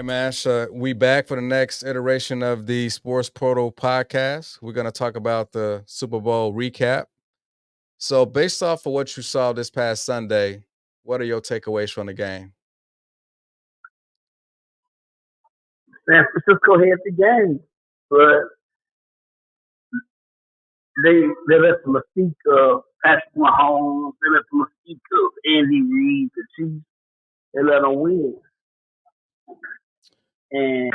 man. So we back for the next iteration of the Sports Portal podcast. We're going to talk about the Super Bowl recap. So, based off of what you saw this past Sunday, what are your takeaways from the game? San Francisco had the game, but they let the mystique of Patrick Mahomes, they let the mystique of Andy Reid, the Chiefs, they let them win. And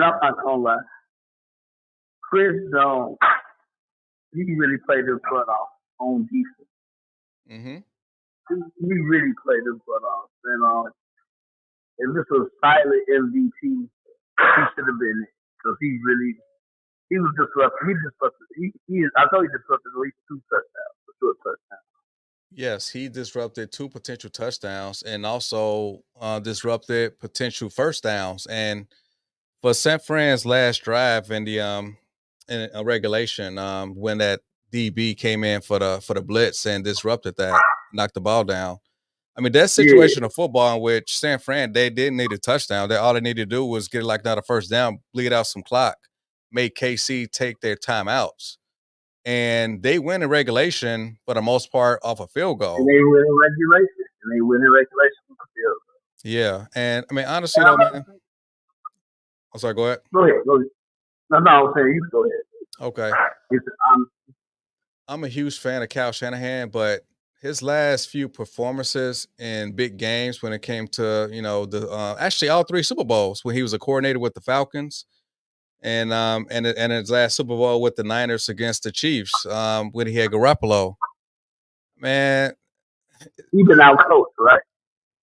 I'm not gonna lie, Chris Jones, he really played his butt off on defense. Hmm. He really played his butt off, and if this was silent MVP, he should have been it because he was disrupted. He disrupted. I know he disrupted at least two touchdowns, for sure touchdowns. Yes, he disrupted two potential touchdowns and also disrupted potential first downs. And for San Fran's last drive in the in a regulation, when that DB came in for the blitz and disrupted that, knocked the ball down. I mean, that Yeah, situation of football in which San Fran, they didn't need a touchdown. They all they needed to do was get like not a first down, bleed out some clock, make KC take their timeouts. And they win in regulation for the most part off a field and goal. they win in regulation, and they win in regulation with the field. Yeah. And I mean, honestly And though, man. I'm sorry, go ahead. go ahead. No, I was saying you go ahead. Okay. It's, I'm a huge fan of Kyle Shanahan, but his last few performances in big games when it came to, the actually all three Super Bowls when he was a coordinator with the Falcons and his last Super Bowl with the Niners against the Chiefs, when he had Garoppolo. Man, he been out coached, right?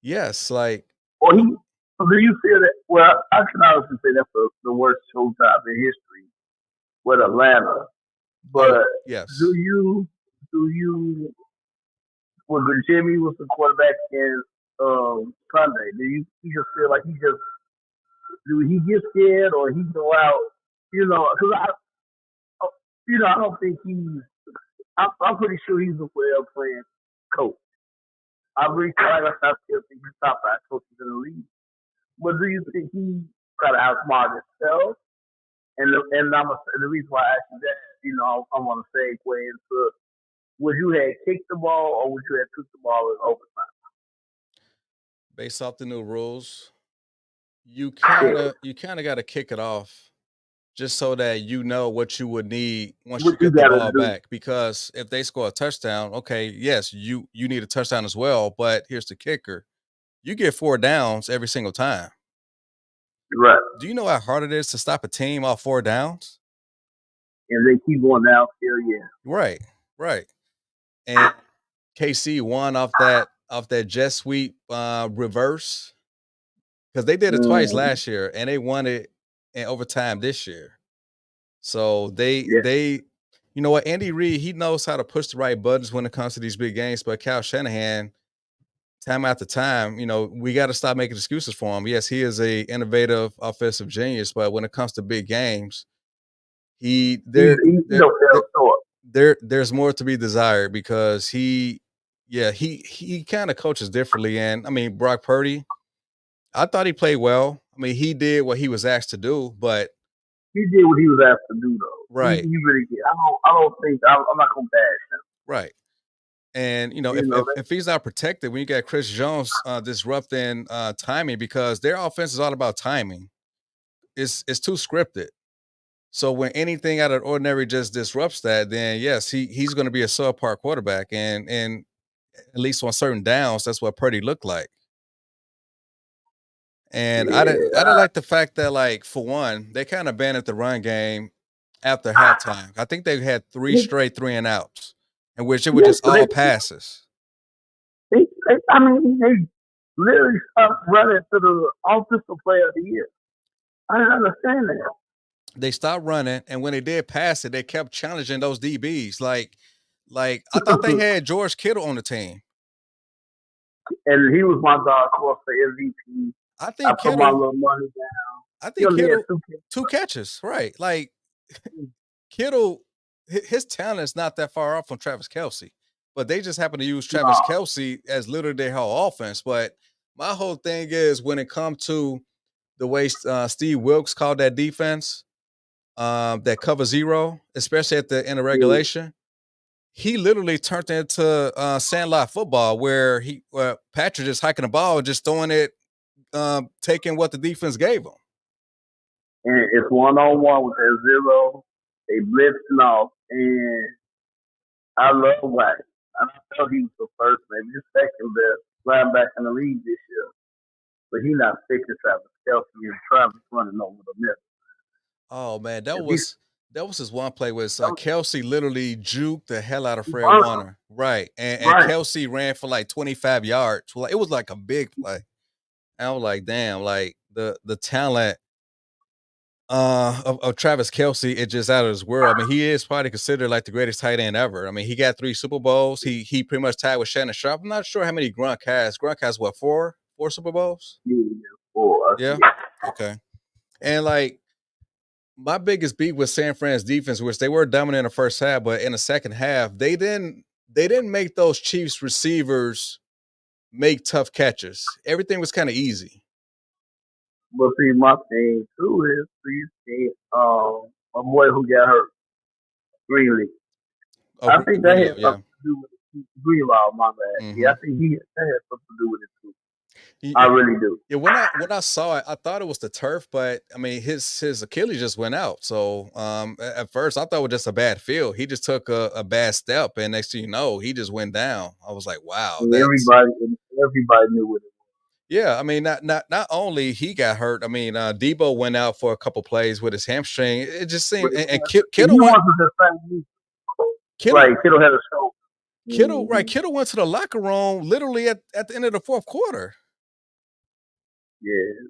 yes, like Or he. So do you feel that? Well, I can honestly say that's the worst show job in history with Atlanta. oh But do yes. you do you when Jimmy was the quarterback in Sunday? Do you just feel like do he get scared or he go out? Because I don't think he's. I'm pretty sure he's a well playing coach. I really I still think he's top five coaches in the league. But do you think he try to outsmart himself? And the reason why I asked you that, I want to segue into would you have kicked the ball or would you have took the ball in overtime? Based off the new rules, you Yeah. kinda you kinda gotta kick it off just so that you know what you would need once What you you get the got to ball do? back. Because if they score a touchdown, okay, yes, you need a touchdown as well. But here's the kicker: you get four downs every single time. Right. Do you know how hard it is to stop a team off four downs? And they keep going downfield, yeah. Right, right. And KC won off that jet sweep reverse because they did it twice Mm, last year and they won it in overtime this year. So yeah. you know what, Andy Reid, he knows how to push the right buttons when it comes to these big games. But Kyle Shanahan, time after time, we got to stop making excuses for him. Yes, he is a innovative offensive genius, but when it comes to big games, he He don't sell short. there's more to be desired because he kind of coaches differently. And I mean, Brock Purdy, I thought he played well. I mean, he did what he was asked to do, but He did what he was asked to do, though. right, He really did. I don't think I'm not gonna bash him. right. And You know that. if he's not protected, when you got Chris Jones disrupting timing because their offense is all about timing. It's too scripted. So when anything out of the ordinary just disrupts that, then yes, he's going to be a subpar quarterback. And at least on certain downs, that's what Purdy looked like. And I didn't Yeah. like the fact that, like, for one, they kind of abandoned the run game after halftime. I think they had three straight three and outs, in which it was Yes, just but all passes. I mean, they literally stopped running to the offensive player of the year. I didn't understand that. They stopped running, and when they did pass it, they kept challenging those DBs. Like I thought they had George Kittle on the team. And he was my dark horse for MVP. I I think put my Kittle. little money down. I He think only had Kittle two kids. two catches, right? Like Kittle, his talent is not that far off from Travis Kelsey, but they just happen to use Travis No, Kelsey as literally their whole offense. But My whole thing is when it comes to the way Steve Wilkes called that defense, that cover zero, especially at the end of Yeah, regulation. He literally turned it into sandlot football, where Patrick just hiking the ball, just throwing it, taking what the defense gave him. and it's one on one with that zero. They blitzing off, and I love White. I thought he was the first, maybe the second best linebacker in the league this year. But he not fixing Travis Kelce and Travis running over the middle. Oh man, If he's that was his one play was Kelsey literally juked the hell out of Fred burnt, Warner, right? And right, Kelsey ran for like 25 yards. Like it was like a big play. And I was like, damn, like the talent of Travis Kelsey is just out of this world. I mean, he is probably considered like the greatest tight end ever. I mean, he got 3 Super Bowls. He pretty much tied with Shannon Sharp. I'm not sure how many Gronk has. Gronk has what, 4 Super Bowls? yeah, boy, Yeah. Okay. And like my biggest beat with San Fran's defense, which they were dominant in the first half, but in the second half, they didn't make those Chiefs receivers make tough catches. Everything was kind of easy. But see, my thing too is, see, my boy who got hurt, Greenlee. Oh, I think that Greenlaw, had yeah. something to do with it. Greenlaw, my bad. Yeah, Mm-hmm. I think that had something to do with it too. I really do. Yeah, when I saw it, I thought it was the turf, but I mean his Achilles just went out. So at first I thought it was just a bad feel. He just took a bad step, and next thing you know, he just went down. I was like, wow, And that's everybody knew what it was. yeah. I mean, not only he got hurt. I mean, Debo went out for a couple plays with his hamstring. It just seemed, and He Kittle went. wasn't the same. Kittle, Right, Kittle had a show. Right. Kittle went to the locker room literally at the end of the fourth quarter. Yeah.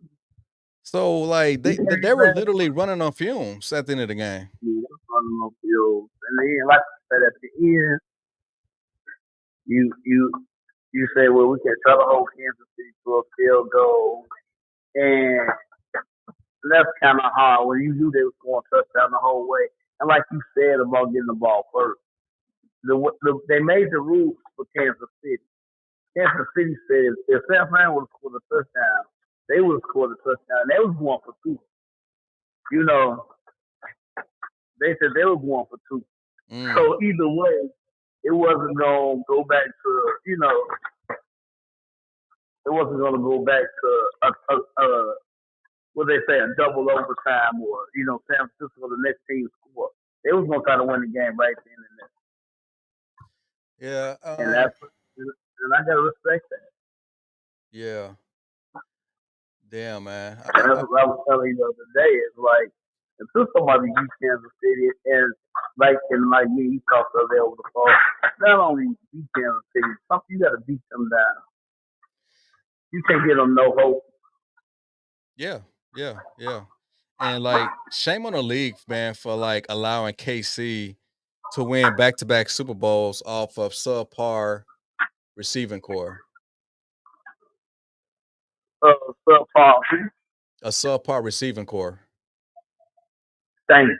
So like they were literally running on fumes at the end of the game. Yeah, running on field. And then, like I said, at the end, you you you say, well, we can try to hold Kansas City to a field goal, and that's kind of hard when you knew they was going touchdown the whole way. And like you said about getting the ball first, they made the rules for Kansas City. Kansas City said if San Fran would have scored a touchdown, they would have scored a touchdown. They was going for 2. You know, they said they were going for 2. So either way, it wasn't going to go back to, it wasn't going to go back to what they say, a double overtime or, San Francisco, the next team score. They was going to try to win the game right then and there. Yeah. And I got to respect that. Yeah. Damn, man. And that's what I was telling you the other day. It's like, until somebody beat Kansas City, and like me, you talked the other day over the phone, not only beat Kansas City, you got to beat them down. You can't give them no hope. Yeah. And like, shame on the league, man, for like allowing KC to win back-to-back Super Bowls off of subpar receiving core. Subpar. A subpar receiving core. Thank you.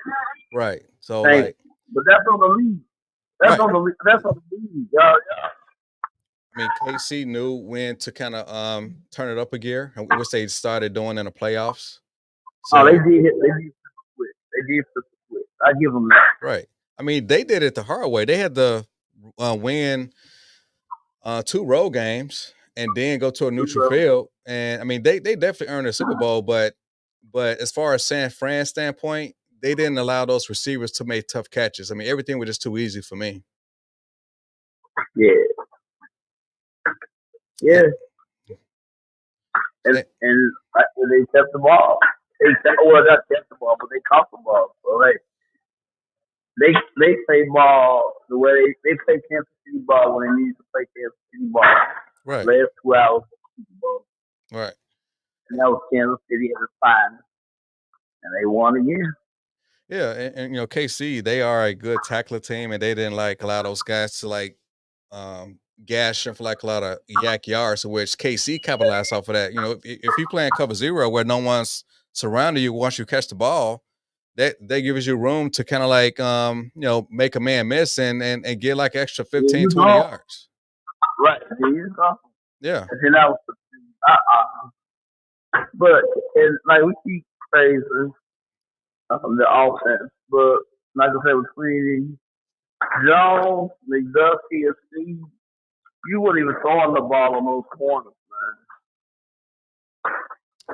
Right. So but that's on the league. That's on the league. Yeah. I mean, KC knew when to kind of turn it up a gear, which they started doing in the playoffs. So, they did switch. They did switch. I give them that. Right. I mean, they did it the hard way. They had to win 2 road games and then go to a neutral field. And I mean, they definitely earned a Super Bowl, but as far as San Fran's standpoint, they didn't allow those receivers to make tough catches. I mean, everything was just too easy for me. Yeah. Yeah. And they kept the ball. Not kept the ball, but they caught the ball. So they play ball the way they play Kansas City ball when they need to play Kansas City ball. Right. Last 2 hours of the Super Bowl. Right. And that was Kansas City at the time. And they won again. Yeah, and KC, they are a good tackler team, and they didn't like allow those guys to like gash them for like a lot of yak yards, which KC capitalized off of that. If you playing cover zero where no one's surrounding you once you catch the ball, that gives you room to kind of like make a man miss and get like extra 15, 20 yards. Right. There you go. Yeah. And then But and like we keep praising the offense, but like I said, between Jones, McDuffie, and Steve, you wouldn't even throw the ball on those corners,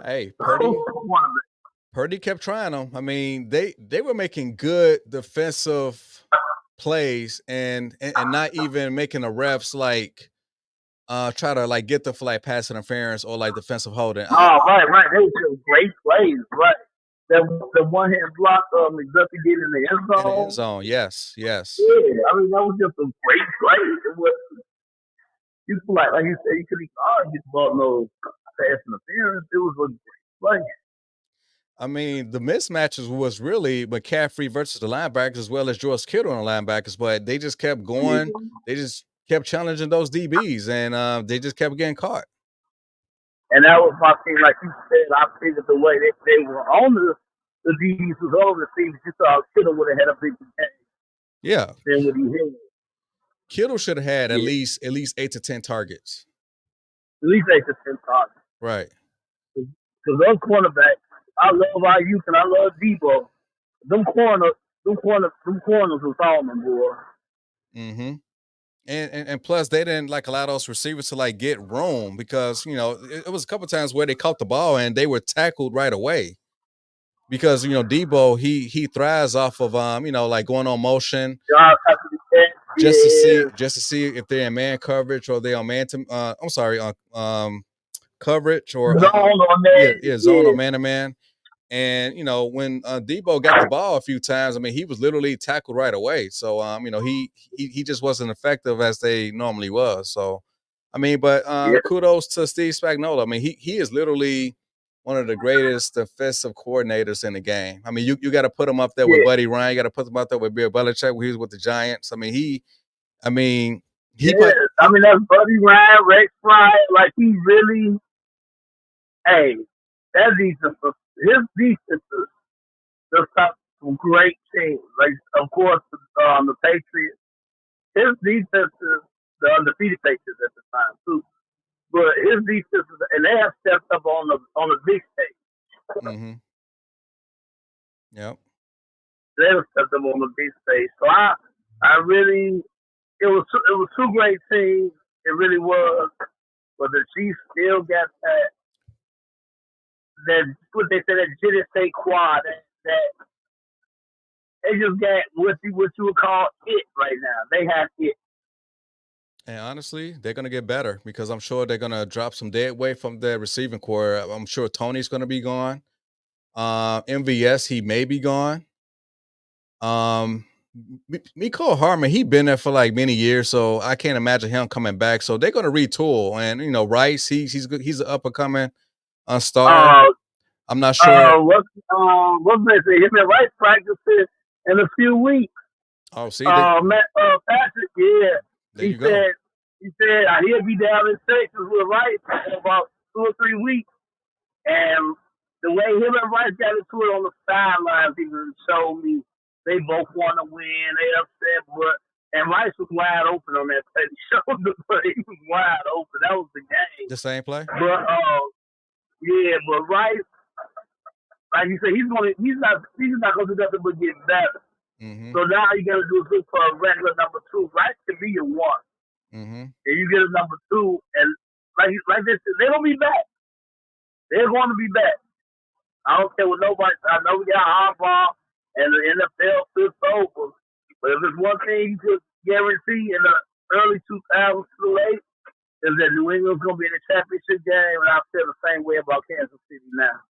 Hey, man. Purdy kept trying them. I mean, they were making good defensive plays and not even making the refs like try to like get them for like pass interference or like defensive holding. Oh, right. They were just great plays, right? The one hand block McDuffie did in the end zone. In the end zone, yes. Yeah, I mean that was just a great play. It was you like you said, you could get the ball no pass interference. It was a great play. I mean, the mismatches was really McCaffrey versus the linebackers as well as George Kittle on the linebackers, but they just kept going. Mm-hmm. They just kept challenging those DBs, and they just kept getting caught. And that was my thing. Like you said, I figured the way they were on the DBs was on the receivers, you thought Kittle would have had a big game. Yeah. Than what he had. Kittle should have had at least 8 to 10 targets. At least 8 to 10 targets. Right. Because those cornerbacks, I love Ayuk and I love Debo. Them corners was on them, boy. Mm-hmm. And plus they didn't like allow those receivers to like get room because it was a couple times where they caught the ball and they were tackled right away. Because Debo he thrives off of like going on motion just to see if they're in man coverage or they're on man to on coverage or zone on man. Zone or man to man. And when Debo got the ball a few times, I mean he was literally tackled right away. So he just wasn't effective as they normally was. So I mean, but kudos to Steve Spagnuolo. I mean he is literally one of the greatest defensive coordinators in the game. I mean you got to put him up there with Buddy Ryan. You got to put him up there with Bill Belichick when he was with the Giants. I mean I mean that's Buddy Ryan, Rex Ryan. Like he really, that defense, his defenses just got some great teams. Like of course the Patriots, his defenses, the undefeated Patriots at the time too. But his defenses, and they have stepped up on the big stage. Mm-hmm. Yep. They have stepped up on the big stage. So I really, it was two great teams. It really was. But the Chiefs still got that what they said, that je ne sais quoi, that they just got what you would call it right now. They have it. And honestly, they're going to get better because I'm sure they're going to drop some dead weight from their receiving core. I'm sure Tony's going to be gone. MVS, he may be gone. Mecole Hardman, he been there for like many years, so I can't imagine him coming back. So they're going to retool. And Rice, he's good. He's an up and coming star. I'm not sure. What's they say? Him and Rice practicing in a few weeks. Oh, see, Patrick, yeah. He said he'll be down in Texas with Rice in about 2 or 3 weeks. And the way him and Rice got into it on the sidelines, he showed me they both want to win. They upset, and Rice was wide open on that play. He showed the play. He was wide open. That was the game. The same play? But but Rice, like you said, he's not gonna do nothing but get better. Mm-hmm. So now you gotta do is look for a regular number 2. Rice can be your 1. Mm-hmm. And you get a number 2, and like this, they're gonna be back. They're going to be back. I don't care what nobody. I know we got Harbaugh and the NFL flips over, but if there's one thing you could guarantee in the early 2000s to late, is that New England's going to be in the championship game, and I feel the same way about Kansas City now.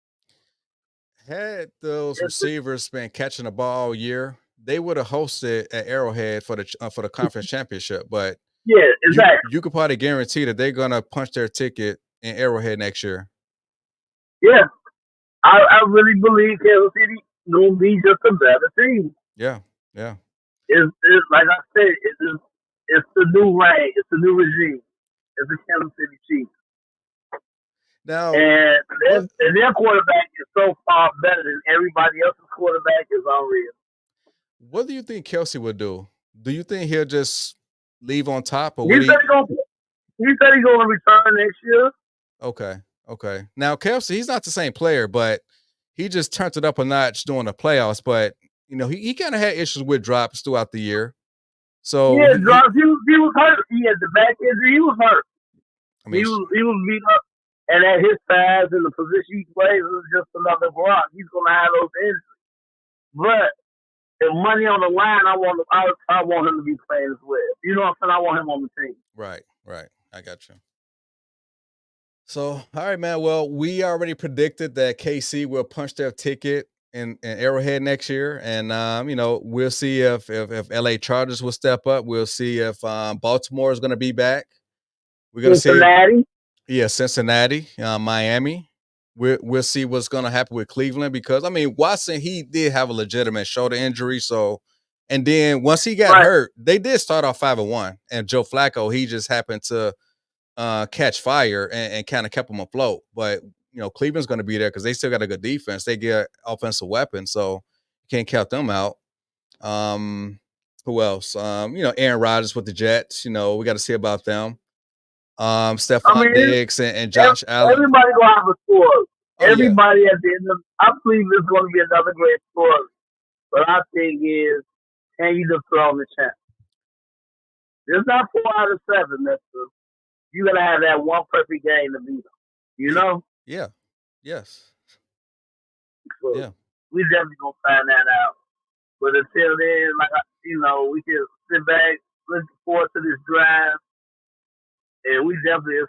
Had those receivers been catching the ball all year, they would have hosted at Arrowhead for the conference championship. But yeah, exactly. You could probably guarantee that they're going to punch their ticket in Arrowhead next year. Yeah, I really believe Kansas City going to be just a better team. Yeah. It's like I said, it's the new reign, it's the new regime. It's the Kansas City Chiefs. Now, and their quarterback is so far better than everybody else's quarterback. Is unreal. What do you think Kelce would do? Do you think he'll just leave on top, or he said he's going to return next year? Okay. Okay. Now Kelsey, he's not the same player, but he just turned it up a notch during the playoffs. But he kind of had issues with drops throughout the year. So Yeah, drops. He was hurt. He had the back injury. He was hurt. I mean, He was beat up, and at his size and the position he plays, it was just another block. He's gonna have those injuries. But if money on the line, I want him to be playing as well. You know what I'm saying? I want him on the team. right. I got you. So, all right, man. Well, we already predicted that KC will punch their ticket in Arrowhead next year, and we'll see if LA Chargers will step up. We'll see if Baltimore is going to be back. We're going to see, Cincinnati, Miami. We'll see what's going to happen with Cleveland because Watson, he did have a legitimate shoulder injury, so. And then once he got hurt, they did start off 5-1, and Joe Flacco, he just happened to catch fire and kind of kept them afloat. But Cleveland's going to be there because they still got a good defense. They get offensive weapons, so you can't count them out. Who else? Aaron Rodgers with the Jets. We got to see about them. Stephon Diggs and Josh Allen. Everybody gonna have a score. Everybody at the end of, I believe this is going to be another great score. But I think is, can you just throw the champ? There's not 4 out of 7, mister. You gotta have that one perfect game to beat them. You know? Yeah. Yes. So we definitely gonna find that out. But until then, we can sit back, look forward to this drive, and we definitely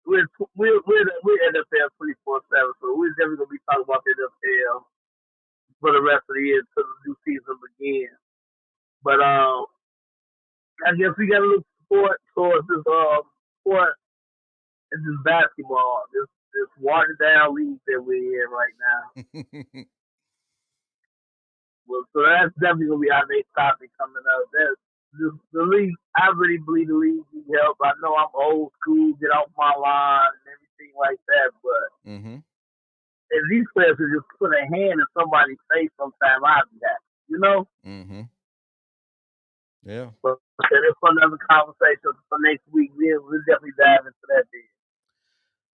we're NFL 24/7. So we're definitely gonna be talking about the NFL for the rest of the year until the new season begins. But I guess we gotta look forward towards this sport. This is basketball. This watered down league that we're in right now. Well, so that's definitely gonna be our next topic coming up. The league. I really believe the league needs help. I know I'm old school, get off my line and everything like that, but if these players would just put a hand in somebody's face sometime, I'd be happy. You know? Yeah. But that's for another conversation for next week. We'll definitely dive into that then.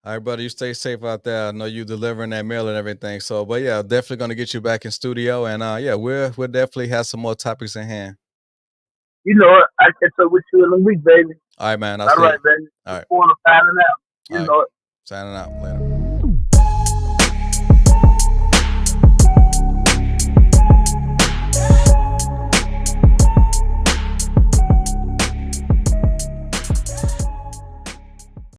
All right, brother. You stay safe out there. I know you delivering that mail and everything. So, but yeah, definitely gonna get you back in studio, and we'll definitely have some more topics in hand. You know what? I catch up with you in a week, baby. All right, man. All right, baby. All right. Signing out. You know it. Signing out later.